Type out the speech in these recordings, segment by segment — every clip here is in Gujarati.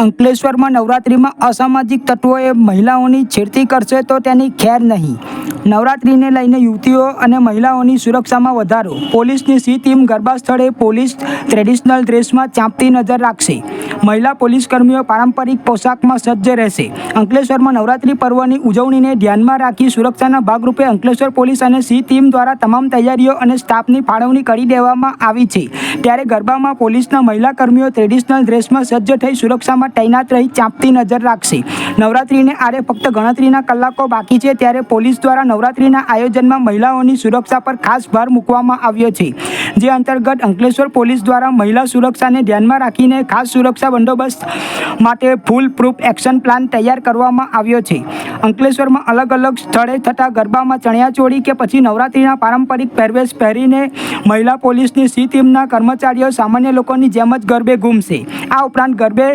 અંકલેશ્વરમાં નવરાત્રિમાં અસામાજિક તત્વોએ મહિલાઓની છેડતી કરશે તો તેની ખેર નહીં. નવરાત્રિને લઈને યુવતીઓ અને મહિલાઓની સુરક્ષામાં વધારો. પોલીસની સી ટીમ ગરબા સ્થળે પોલીસ ટ્રેડિશનલ ડ્રેસમાં ચાંપતી નજર રાખશે. મહિલા પોલીસકર્મીઓ પારંપરિક પોશાકમાં સજ્જ રહેશે. અંકલેશ્વરમાં નવરાત્રિ પર્વની ઉજવણીને ધ્યાનમાં રાખી સુરક્ષાના ભાગરૂપે અંકલેશ્વર પોલીસ અને સી ટીમ દ્વારા તમામ તૈયારીઓ અને સ્ટાફની ફાળવણી કરી દેવામાં આવી છે. ત્યારે ગરબામાં પોલીસના મહિલા કર્મીઓ ટ્રેડિશનલ ડ્રેસમાં સજ્જ થઈ સુરક્ષામાં તૈનાત રહી ચાંપતી નજર રાખશે. નવરાત્રિને આરે ફક્ત ગણતરીના કલાકો બાકી છે ત્યારે પોલીસ દ્વારા નવરાત્રિના આયોજનમાં મહિલાઓની સુરક્ષા પર ખાસ ભાર મૂકવામાં આવ્યો છે. જે અંતર્ગત અંકલેશ્વર પોલીસ દ્વારા મહિલા સુરક્ષાને ધ્યાનમાં રાખીને ખાસ સુરક્ષા બંદોબસ્ત માટે ફૂલ પ્રૂફ એક્શન પ્લાન તૈયાર કરવામાં આવ્યો છે. અંકલેશ્વરમાં અલગ અલગ સ્થળે થતા ગરબામાં ચણિયાચોળી કે પછી નવરાત્રિના પારંપરિક પહેરવેશ પહેરીને મહિલા પોલીસની સી ટીમના કર્મચારીઓ સામાન્ય લોકોની જેમ જ ગરબે ઘૂમશે. આ ઉપરાંત ગરબે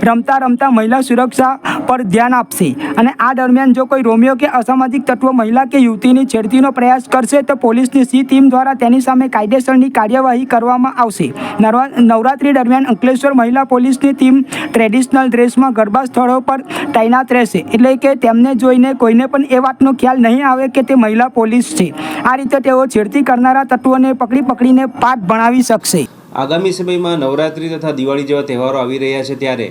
રમતા રમતા મહિલા સુરક્ષા પર ધ્યાન આપશે અને આ દરમિયાન જો કોઈ રોમિયો કે અસામાજિક તત્વો મહિલા કે યુવતીની છેડતીનો પ્રયાસ કરશે તો પોલીસની સી ટીમ દ્વારા તેની સામે કાયદેસરની કાર્યવાહી કરવામાં આવશે. નવરાત્રિ દરમિયાન અંકલેશ્વર મહિલા પોલીસની ટીમ ટ્રેડિશનલ ડ્રેસમાં ગરબા સ્થળો પર તૈનાત રહેશે. એટલે કે તેમને જોઈને કોઈને પણ એ વાતનો ખ્યાલ નહીં આવે કે તે મહિલા પોલીસ છે. આ રીતે તેઓ છેડતી કરનારા તત્વોને પકડીને પાઠ ભણાવી શકશે. આગામી સમયમાં નવરાત્રિ તથા દિવાળી જેવા તહેવારો આવી રહ્યા છે ત્યારે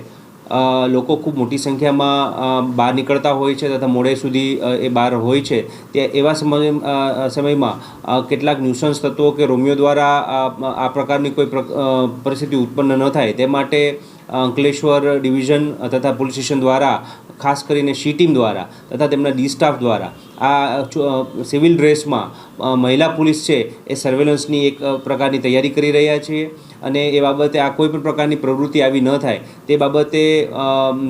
લોકો ખૂબ મોટી સંખ્યામાં બહાર નીકળતા હોય છે તથા મોડે સુધી એ બહાર હોય છે. તે એવા સમયમાં કેટલાક ન્યુસન્સ તત્વો કે રોમિયો દ્વારા આ પ્રકારની કોઈ પરિસ્થિતિ ઉત્પન્ન ન થાય તે માટે અંકલેશ્વર ડિવિઝન તથા પોલીસ સ્ટેશન દ્વારા ખાસ કરીને સી ટીમ દ્વારા તથા તેમના ડી સ્ટાફ દ્વારા આ સિવિલ ડ્રેસમાં મહિલા પોલીસ છે એ સર્વેલન્સની એક પ્રકારની તૈયારી કરી રહ્યા છીએ અને એ બાબતે આ કોઈ પણ પ્રકારની પ્રવૃત્તિ આવી ન થાય તે બાબતે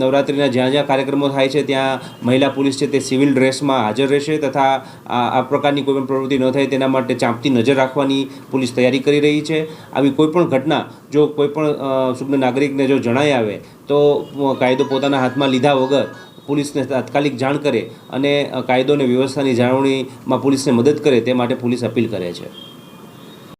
નવરાત્રિના જ્યાં જ્યાં કાર્યક્રમો થાય છે ત્યાં મહિલા પોલીસ છે તે સિવિલ ડ્રેસમાં હાજર રહેશે તથા આ પ્રકારની કોઈ પણ પ્રવૃત્તિ ન થાય તેના માટે ચાંપતી નજર રાખવાની પોલીસ તૈયારી કરી રહી છે. આવી કોઈ પણ ઘટના જો કોઈ પણ સુજ્ઞ નાગરિકને જો જણાઈ આવે તો કાયદો પોતાના હાથમાં લીધા વગર પોલીસને તાત્કાલિક જાણ કરે અને કાયદો અને વ્યવસ્થાની જાળવણીમાં પોલીસને મદદ કરે તે માટે પોલીસ અપીલ કરે છે.